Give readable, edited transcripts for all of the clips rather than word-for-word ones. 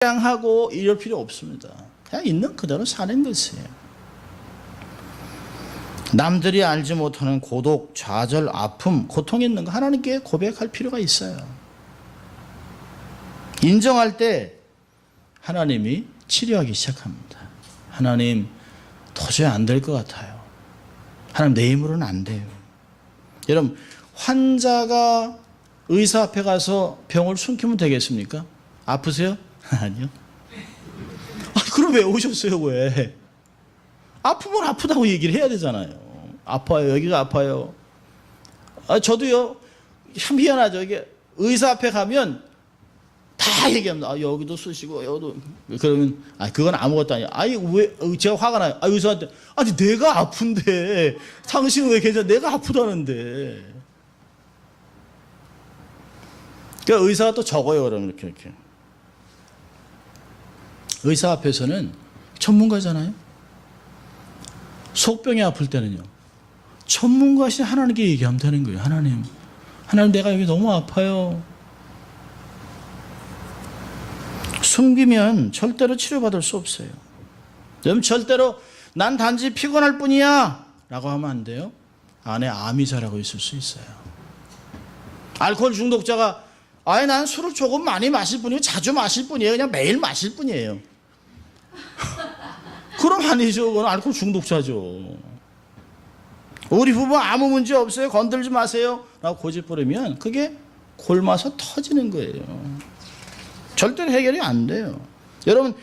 하고 이럴 필요 없습니다. 그냥 있는 그대로 사는 것이에요. 남들이 알지 못하는 고독, 좌절, 아픔, 고통이 있는 거 하나님께 고백할 필요가 있어요. 인정할 때 하나님이 치료하기 시작합니다. 하나님 도저히 안 될 것 같아요. 하나님 내 힘으로는 안 돼요. 여러분 환자가 의사 앞에 가서 병을 숨기면 되겠습니까? 아프세요? 아니요. 그럼 왜 오셨어요? 왜? 아프면 아프다고 얘기를 해야 되잖아요. 아파요. 여기가 아파요. 저도요. 참 희한하죠. 이게 의사 앞에 가면 다 얘기합니다. 여기도 쑤시고 여기도. 그러면 그건 아무것도 아니야. 왜 제가 화가 나요. 의사한테 내가 아픈데 당신은 왜 괜찮아? 내가 아프다는데. 그러니까 의사가 또 적어요. 그러면 이렇게. 의사 앞에서는 전문가잖아요. 속병이 아플 때는요. 전문가신 하나님께 얘기하면 되는 거예요. 하나님 내가 여기 너무 아파요. 숨기면 절대로 치료받을 수 없어요. 여러분 절대로 난 단지 피곤할 뿐이야 라고 하면 안 돼요. 안에 암이 자라고 있을 수 있어요. 알코올 중독자가 난 술을 조금 많이 마실 뿐이에요. 자주 마실 뿐이에요. 그냥 매일 마실 뿐이에요. 그럼 아니죠. 그건 알코올 중독자죠. 우리 부부 아무 문제 없어요. 건들지 마세요. 라고 고집 부리면 그게 골마서 터지는 거예요. 절대로 해결이 안 돼요. 여러분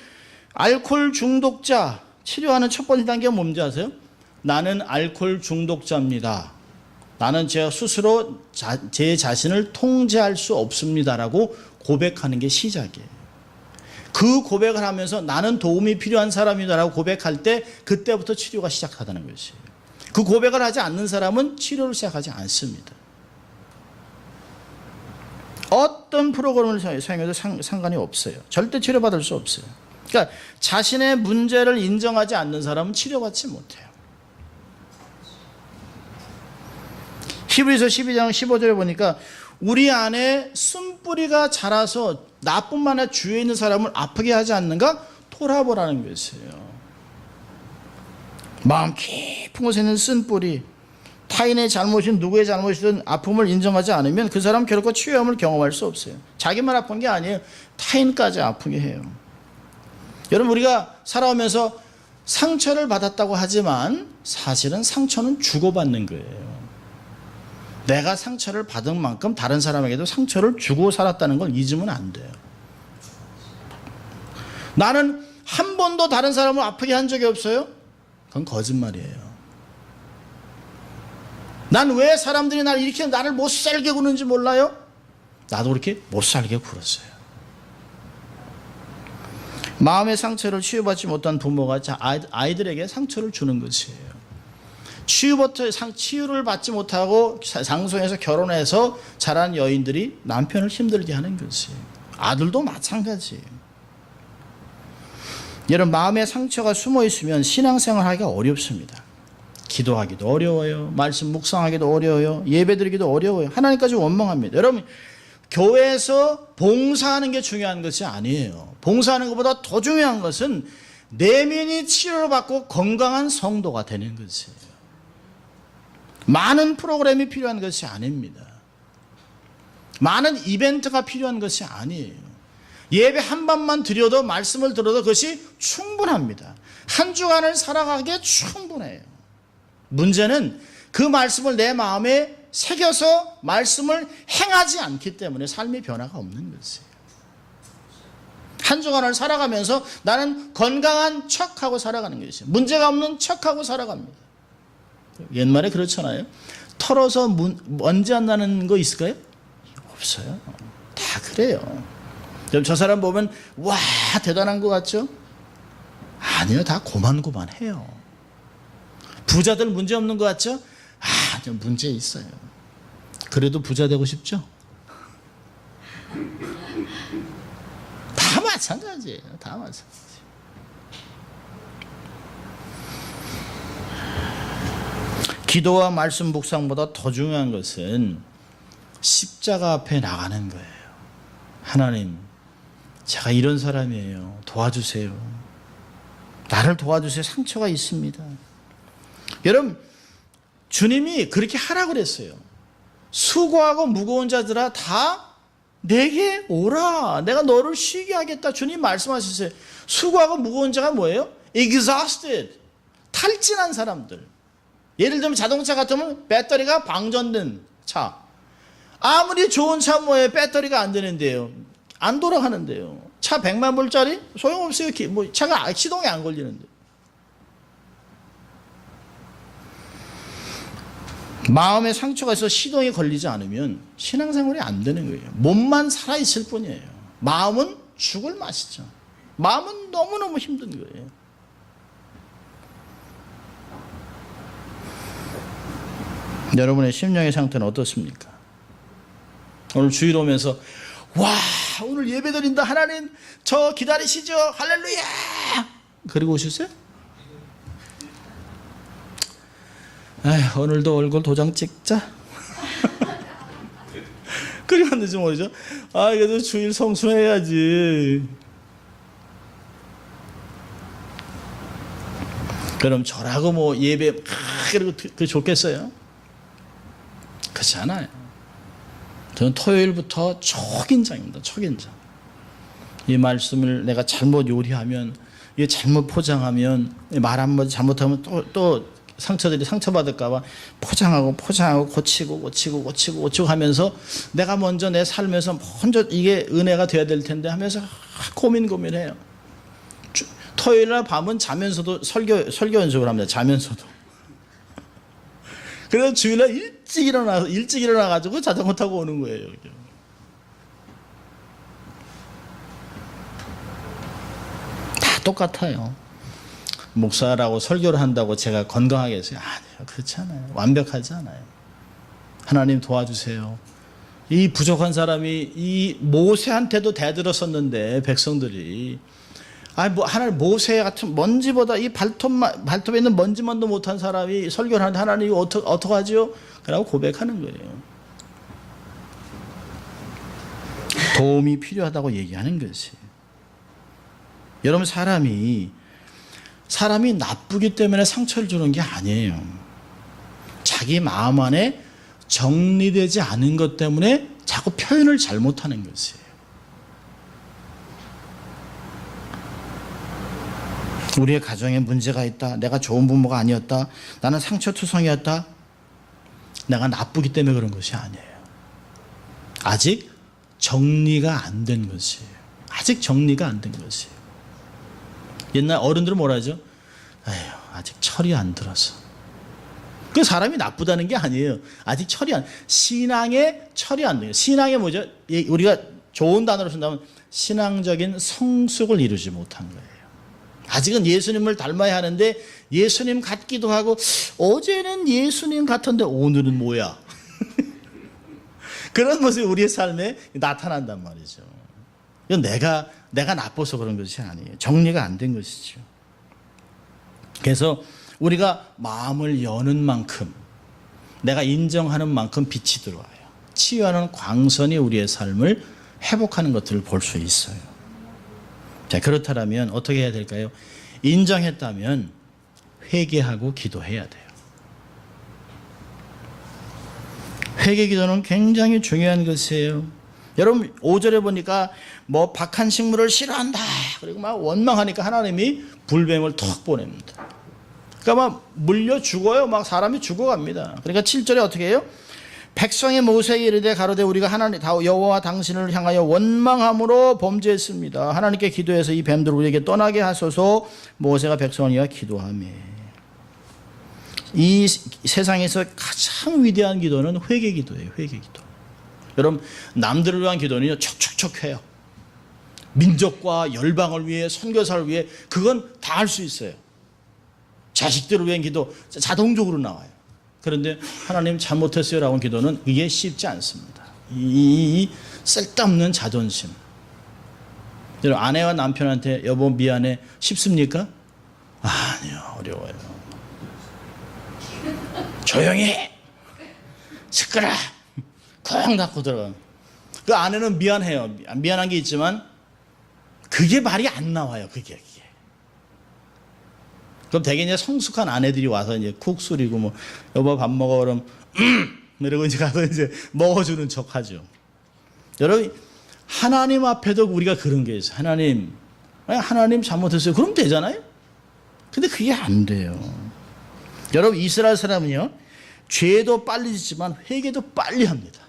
알코올 중독자 치료하는 첫 번째 단계가 뭔지 아세요? 나는 알코올 중독자입니다. 나는 제가 스스로 제 자신을 통제할 수 없습니다라고 고백하는 게 시작이에요. 그 고백을 하면서 나는 도움이 필요한 사람이다라고 고백할 때 그때부터 치료가 시작하다는 것이에요. 그 고백을 하지 않는 사람은 치료를 시작하지 않습니다. 어떤 프로그램을 사용해도 상관이 없어요. 절대 치료받을 수 없어요. 그러니까 자신의 문제를 인정하지 않는 사람은 치료받지 못해요. 히브리서 12장 15절에 보니까 우리 안에 쓴뿌리가 자라서 나뿐만 아니라 주위에 있는 사람을 아프게 하지 않는가 돌아보라는 것이에요. 마음 깊은 곳에 있는 쓴뿌리, 타인의 잘못이든 누구의 잘못이든 아픔을 인정하지 않으면 그 사람 결코 치유함을 경험할 수 없어요. 자기만 아픈 게 아니에요. 타인까지 아프게 해요. 여러분 우리가 살아오면서 상처를 받았다고 하지만 사실은 상처는 주고받는 거예요. 내가 상처를 받은 만큼 다른 사람에게도 상처를 주고 살았다는 걸 잊으면 안 돼요. 나는 한 번도 다른 사람을 아프게 한 적이 없어요? 그건 거짓말이에요. 난 왜 사람들이 나를 못 살게 구는지 몰라요? 나도 그렇게 못 살게 굴었어요. 마음의 상처를 치유받지 못한 부모가 아이들에게 상처를 주는 것이에요. 치유를 받지 못하고 장성해서 결혼해서 자란 여인들이 남편을 힘들게 하는 것이에요. 아들도 마찬가지예요. 여러분 마음의 상처가 숨어 있으면 신앙생활 하기가 어렵습니다. 기도하기도 어려워요. 말씀 묵상하기도 어려워요. 예배드리기도 어려워요. 하나님까지 원망합니다. 여러분 교회에서 봉사하는 게 중요한 것이 아니에요. 봉사하는 것보다 더 중요한 것은 내면이 치료를 받고 건강한 성도가 되는 것이에요. 많은 프로그램이 필요한 것이 아닙니다. 많은 이벤트가 필요한 것이 아니에요. 예배 한 번만 드려도 말씀을 들어도 그것이 충분합니다. 한 주간을 살아가기에 충분해요. 문제는 그 말씀을 내 마음에 새겨서 말씀을 행하지 않기 때문에 삶의 변화가 없는 것이에요. 한 주간을 살아가면서 나는 건강한 척하고 살아가는 것이에요. 문제가 없는 척하고 살아갑니다. 옛말에 그렇잖아요. 털어서 먼지 안 나는 거 있을까요? 없어요. 다 그래요. 저 사람 보면 와 대단한 것 같죠? 아니요. 다 고만고만해요. 부자들 문제 없는 것 같죠? 좀 문제 있어요. 그래도 부자 되고 싶죠? 다 마찬가지예요. 다 마찬가지. 기도와 말씀 묵상보다 더 중요한 것은 십자가 앞에 나가는 거예요. 하나님 제가 이런 사람이에요. 도와주세요. 나를 도와주세요. 상처가 있습니다. 여러분, 주님이 그렇게 하라고 그랬어요. 수고하고 무거운 자들아 다 내게 오라. 내가 너를 쉬게 하겠다. 주님 말씀하셨어요. 수고하고 무거운 자가 뭐예요? exhausted. 탈진한 사람들. 예를 들면 자동차 같으면 배터리가 방전된 차. 아무리 좋은 차 뭐예요? 배터리가 안 되는데요. 안 돌아가는데요. 차 100만 불짜리? 소용없어요. 뭐 차가 시동이 안 걸리는데. 마음에 상처가 있어 시동이 걸리지 않으면 신앙생활이 안 되는 거예요. 몸만 살아있을 뿐이에요. 마음은 죽을 맛이죠. 마음은 너무너무 힘든 거예요. 여러분의 심령의 상태는 어떻습니까? 오늘 주일 오면서 와 오늘 예배 드린다 하나님 저 기다리시죠 할렐루야 그리고 오셨어요? 에휴, 오늘도 얼굴 도장 찍자 그리고 왔는지 모르죠. 아 그래도 주일 성수해야지. 그럼 저라고 뭐 예배 그리고 그 좋겠어요? 그렇지 않아요. 저는 토요일부터 초긴장입니다. 초긴장. 이 말씀을 내가 잘못 요리하면, 이게 잘못 포장하면, 말 한마디 잘못하면 또 상처받을까 봐 포장하고 고치고 하면서 내가 먼저 내 삶에서 먼저 이게 은혜가 돼야 될 텐데 하면서 고민해요. 토요일날 밤은 자면서도 설교 연습을 합니다. 자면서도. 그래서 주일날 일찍 일어나가지고 자전거 타고 오는 거예요. 다 똑같아요. 목사라고 설교를 한다고 제가 건강하겠어요? 아니요. 그렇지 않아요. 완벽하지 않아요. 하나님 도와주세요. 이 부족한 사람이 이 모세한테도 대들었었는데 백성들이 하나님 모세 같은 먼지보다 이 발톱에 있는 먼지만도 못한 사람이 설교를 하는데 하나님 어떡하죠? 그러고 고백하는 거예요. 도움이 필요하다고 얘기하는 것이. 여러분 사람이 나쁘기 때문에 상처를 주는 게 아니에요. 자기 마음 안에 정리되지 않은 것 때문에 자꾸 표현을 잘못하는 것이에요. 우리의 가정에 문제가 있다. 내가 좋은 부모가 아니었다. 나는 상처투성이었다. 내가 나쁘기 때문에 그런 것이 아니에요. 아직 정리가 안 된 것이에요. 아직 정리가 안 된 것이에요. 옛날 어른들은 뭐라 하죠? 아직 철이 안 들어서. 그 사람이 나쁘다는 게 아니에요. 아직 신앙의 철이 안 돼요. 신앙이 뭐죠? 우리가 좋은 단어로 쓴다면 신앙적인 성숙을 이루지 못한 거예요. 아직은 예수님을 닮아야 하는데 예수님 같기도 하고 어제는 예수님 같은데 오늘은 뭐야? 그런 모습이 우리의 삶에 나타난단 말이죠. 이건 내가 나빠서 그런 것이 아니에요. 정리가 안 된 것이죠. 그래서 우리가 마음을 여는 만큼 내가 인정하는 만큼 빛이 들어와요. 치유하는 광선이 우리의 삶을 회복하는 것들을 볼 수 있어요. 자, 그렇다면 어떻게 해야 될까요? 인정했다면 회개하고 기도해야 돼요. 회개 기도는 굉장히 중요한 것이에요. 여러분 5절에 보니까 뭐 박한 식물을 싫어한다. 그리고 막 원망하니까 하나님이 불뱀을 턱 보냅니다. 그러니까 막 물려 죽어요. 막 사람이 죽어갑니다. 그러니까 7절에 어떻게 해요? 백성의 모세에게 이르되 가로되 우리가 하나님 여호와 당신을 향하여 원망함으로 범죄했습니다. 하나님께 기도해서 이 뱀들 우리에게 떠나게 하소서. 모세가 백성을 위하여 기도하며. 이 세상에서 가장 위대한 기도는 회개 기도예요. 회개 기도. 여러분 남들을 위한 기도는요 척척척해요. 민족과 열방을 위해 선교사를 위해 그건 다 할 수 있어요. 자식들을 위한 기도 자동적으로 나와요. 그런데 하나님 잘못했어요 라고 기도는 이게 쉽지 않습니다. 이 쓸데없는 자존심. 여러분 아내와 남편한테 여보 미안해 쉽습니까? 아니요 어려워요. 조용히 해. 시끄러. 콩 닫고 들어가. 그 아내는 미안해요. 미안한 게 있지만 그게 말이 안 나와요. 그게. 그럼 대개 이제 성숙한 아내들이 와서 이제 쿡 소리고 뭐 여보 밥 먹어 그럼 이러고 이제 가서 이제 먹어주는 척하죠. 여러분 하나님 앞에도 우리가 그런 게 있어요. 하나님 잘못했어요. 그럼 되잖아요. 근데 그게 안 돼요. 여러분 이스라엘 사람은요 죄도 빨리 짓지만 회개도 빨리 합니다.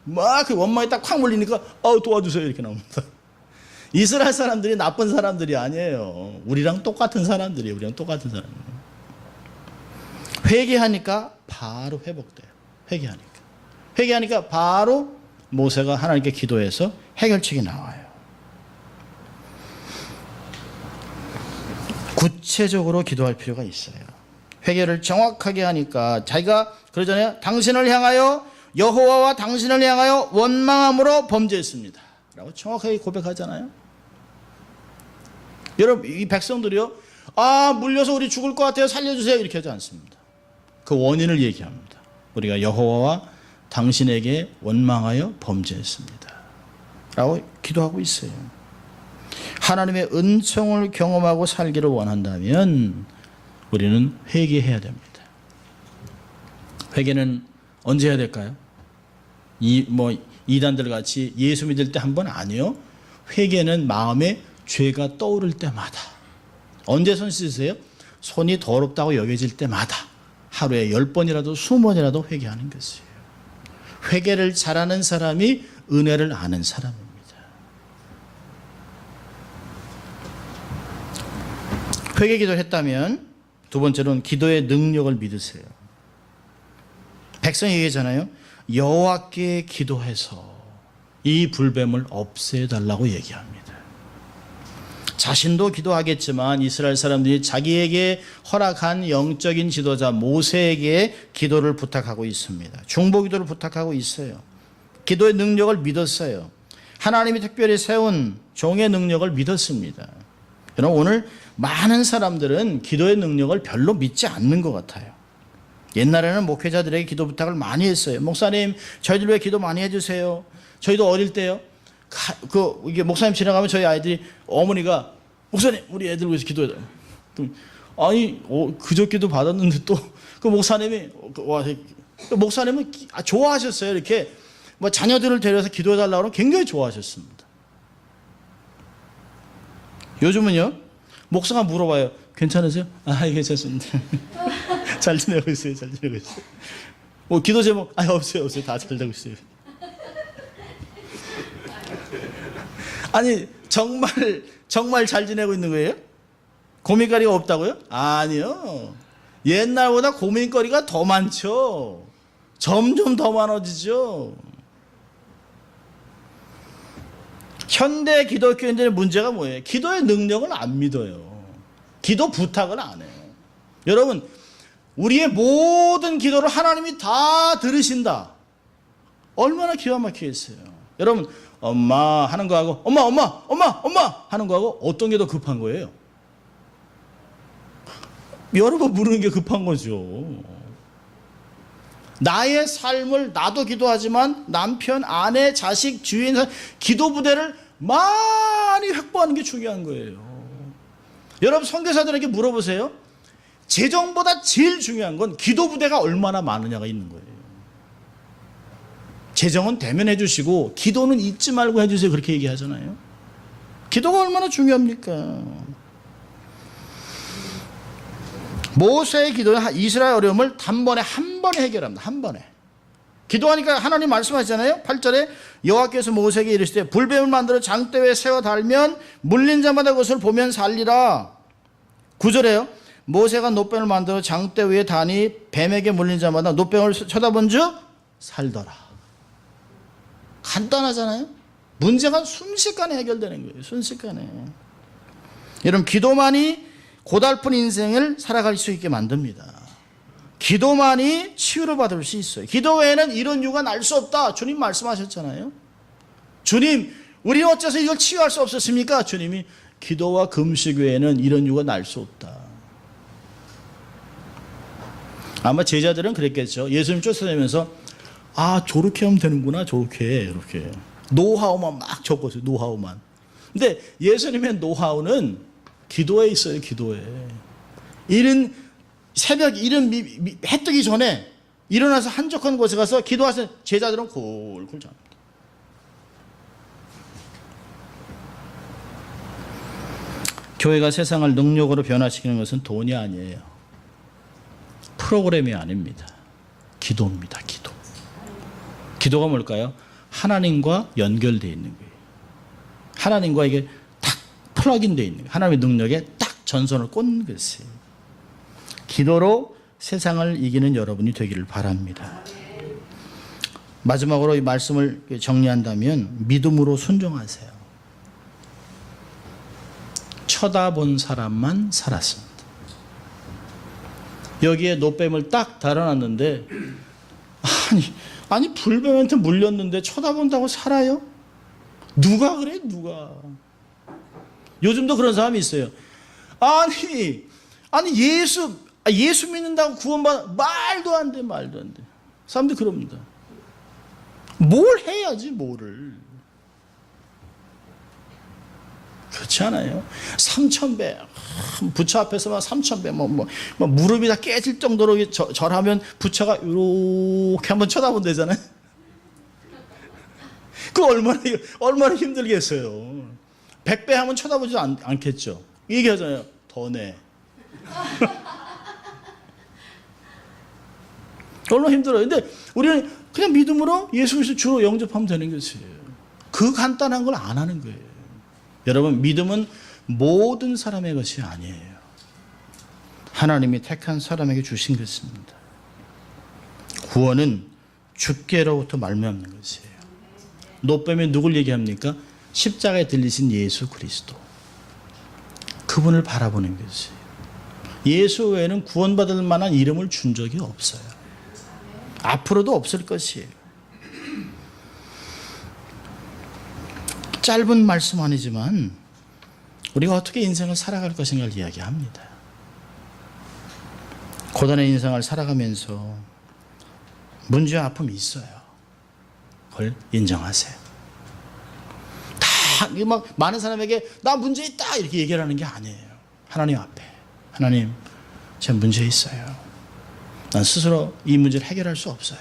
막 그 원망이 딱 확 몰리니까 도와주세요 이렇게 나옵니다. 이스라엘 사람들이 나쁜 사람들이 아니에요. 우리랑 똑같은 사람들이에요. 회개하니까 바로 회복돼요. 회개하니까 바로 모세가 하나님께 기도해서 해결책이 나와요. 구체적으로 기도할 필요가 있어요. 회개를 정확하게 하니까 자기가 그러잖아요. 당신을 향하여 여호와와 당신을 향하여 원망함으로 범죄했습니다 라고 정확하게 고백하잖아요. 여러분 이 백성들이요 물려서 우리 죽을 것 같아요 살려주세요 이렇게 하지 않습니다. 그 원인을 얘기합니다. 우리가 여호와와 당신에게 원망하여 범죄했습니다 라고 기도하고 있어요. 하나님의 은총을 경험하고 살기를 원한다면 우리는 회개해야 됩니다. 회개는 언제 해야 될까요? 이단들 같이 예수 믿을 때 한 번 아니요. 회개는 마음에 죄가 떠오를 때마다. 언제 손 씻으세요? 손이 더럽다고 여겨질 때마다 하루에 10번이라도 20번이라도 회개하는 것이에요. 회개를 잘하는 사람이 은혜를 아는 사람입니다. 회개 기도를 했다면 두 번째로는 기도의 능력을 믿으세요. 백성이 얘기하잖아요. 여호와께 기도해서 이 불뱀을 없애달라고 얘기합니다. 자신도 기도하겠지만 이스라엘 사람들이 자기에게 허락한 영적인 지도자 모세에게 기도를 부탁하고 있습니다. 중보기도를 부탁하고 있어요. 기도의 능력을 믿었어요. 하나님이 특별히 세운 종의 능력을 믿었습니다. 여러분 오늘 많은 사람들은 기도의 능력을 별로 믿지 않는 것 같아요. 옛날에는 목회자들에게 기도 부탁을 많이 했어요. 목사님 저희들 왜 기도 많이 해주세요. 저희도 어릴 때요. 이게 목사님 지나가면 저희 아이들이 어머니가 목사님 우리 애들 위해서 기도해요. 아니 그저께도 받았는데 또 그 목사님이 목사님은 좋아하셨어요. 이렇게 뭐 자녀들을 데려서 기도해달라고 하면 굉장히 좋아하셨습니다. 요즘은요 목사가 물어봐요. 괜찮으세요? 괜찮습니다. 잘 지내고 있어요. 뭐 기도 제목 없어요. 다 잘 되고 있어요. 아니 정말 잘 지내고 있는 거예요? 고민거리가 없다고요? 아니요. 옛날보다 고민거리가 더 많죠. 점점 더 많아지죠. 현대 기독교인들의 문제가 뭐예요? 기도의 능력을 안 믿어요. 기도 부탁을 안 해요. 여러분 우리의 모든 기도를 하나님이 다 들으신다. 얼마나 기가 막히겠어요. 여러분 엄마 하는 거하고 엄마 하는 거하고 어떤 게 더 급한 거예요? 여러 번 부르는 게 급한 거죠. 나의 삶을 나도 기도하지만 남편, 아내, 자식, 주위에 기도 부대를 많이 확보하는 게 중요한 거예요. 여러분 선교사들에게 물어보세요. 재정보다 제일 중요한 건 기도 부대가 얼마나 많으냐가 있는 거예요. 재정은 대면해 주시고 기도는 잊지 말고 해주세요. 그렇게 얘기하잖아요. 기도가 얼마나 중요합니까? 모세의 기도는 이스라엘 어려움을 단번에 한 번에 해결합니다. 한 번에. 기도하니까 하나님 말씀하시잖아요. 8절에 여호와께서 모세에게 이르시되 불뱀을 만들어 장대 위에 세워 달면 물린 자마다 그것을 보면 살리라. 9절에요. 모세가 노뱀을 만들어 장대 위에 다니 뱀에게 물린 자마다 노뱀을 쳐다본 즉 살더라. 간단하잖아요. 문제가 순식간에 해결되는 거예요. 순식간에. 여러분 기도만이 고달픈 인생을 살아갈 수 있게 만듭니다. 기도만이 치유를 받을 수 있어요. 기도 외에는 이런 유가 날 수 없다. 주님 말씀하셨잖아요. 주님 우리 어째서 이걸 치유할 수 없었습니까? 주님이 기도와 금식 외에는 이런 유가 날 수 없다. 아마 제자들은 그랬겠죠. 예수님 쫓아다니면서 저렇게 하면 되는구나. 저렇게 이렇게 노하우만 막 적었어요. 노하우만. 근데 예수님의 노하우는 기도에 있어요. 기도에. 이른 새벽 이른 해 뜨기 전에 일어나서 한적한 곳에 가서 기도하시는 제자들은 골골 잡니다. 교회가 세상을 능력으로 변화시키는 것은 돈이 아니에요. 프로그램이 아닙니다. 기도입니다. 기도. 기도가 뭘까요? 하나님과 연결되어 있는 거예요. 하나님과 이게 딱 플러그인되어 있는 거예요. 하나님의 능력에 딱 전선을 꽂는 것이에요. 기도로 세상을 이기는 여러분이 되기를 바랍니다. 마지막으로 이 말씀을 정리한다면 믿음으로 순종하세요. 쳐다본 사람만 살았습니다. 여기에 노뱀을 딱 달아놨는데 아니 불뱀한테 물렸는데 쳐다본다고 살아요? 누가 그래? 누가? 요즘도 그런 사람이 있어요. 아니 예수 믿는다고 구원받아 말도 안 돼. 사람들이 그럽니다. 뭘 해야지 뭐를. 그렇지 않아요? 3,000배 부처 앞에서만 3,000배 뭐 무릎이 다 깨질 정도로 절하면 부처가 이렇게 한번 쳐다본대잖아요. 그 얼마나 힘들겠어요. 100배 하면 쳐다보지도 않겠죠. 얘기하잖아요. 더 내. 얼마나 힘들어요. 근데 우리는 그냥 믿음으로 예수 그리스도 주로 영접하면 되는 것이에요. 그 간단한 걸 안 하는 거예요. 여러분, 믿음은 모든 사람의 것이 아니에요. 하나님이 택한 사람에게 주신 것입니다. 구원은 주께로부터 말미암는 것이에요. 노뱀이 누굴 얘기합니까? 십자가에 들리신 예수 그리스도. 그분을 바라보는 것이에요. 예수 외에는 구원받을 만한 이름을 준 적이 없어요. 앞으로도 없을 것이에요. 짧은 말씀 아니지만 우리가 어떻게 인생을 살아갈 것인가를 이야기합니다. 고단한 인생을 살아가면서 문제와 아픔이 있어요. 그걸 인정하세요. 다 막 많은 사람에게 나 문제 있다 이렇게 얘기를 하는 게 아니에요. 하나님 앞에 하나님 제 문제 있어요. 난 스스로 이 문제를 해결할 수 없어요.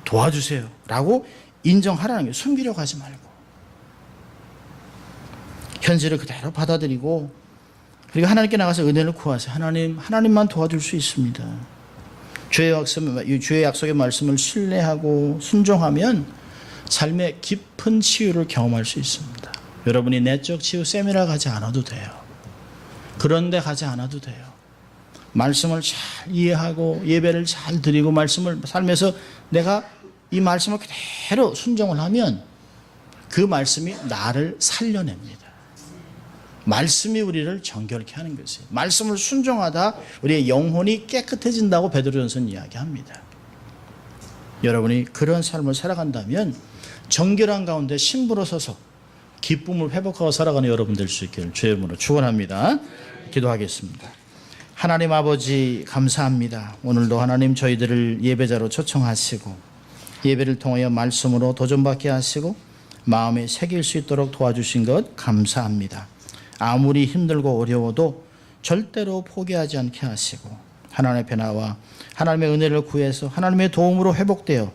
도와주세요. 라고 인정하라는 게 숨기려고 하지 말고 현실을 그대로 받아들이고 그리고 하나님께 나가서 은혜를 구하세요. 하나님만 도와줄 수 있습니다. 주의 약속의 말씀을 신뢰하고 순종하면 삶의 깊은 치유를 경험할 수 있습니다. 여러분이 내적 치유 세미나 가지 않아도 돼요. 그런데 가지 않아도 돼요. 말씀을 잘 이해하고 예배를 잘 드리고 말씀을 삶에서 내가 이 말씀을 그대로 순종을 하면 그 말씀이 나를 살려냅니다. 말씀이 우리를 정결케 하는 것이에요. 말씀을 순종하다 우리의 영혼이 깨끗해진다고 베드로전서는 이야기합니다. 여러분이 그런 삶을 살아간다면 정결한 가운데 신부로 서서 기쁨을 회복하고 살아가는 여러분 될 수 있기를 주의 이름으로 축원합니다. 기도하겠습니다. 하나님 아버지 감사합니다. 오늘도 하나님 저희들을 예배자로 초청하시고 예배를 통하여 말씀으로 도전받게 하시고 마음에 새길 수 있도록 도와주신 것 감사합니다. 아무리 힘들고 어려워도 절대로 포기하지 않게 하시고 하나님의 변화와 하나님의 은혜를 구해서 하나님의 도움으로 회복되어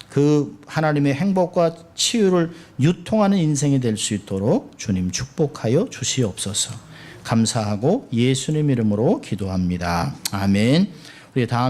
그 하나님의 행복과 치유를 유통하는 인생이 될 수 있도록 주님 축복하여 주시옵소서. 감사하고 예수님 이름으로 기도합니다. 아멘. 우리 다음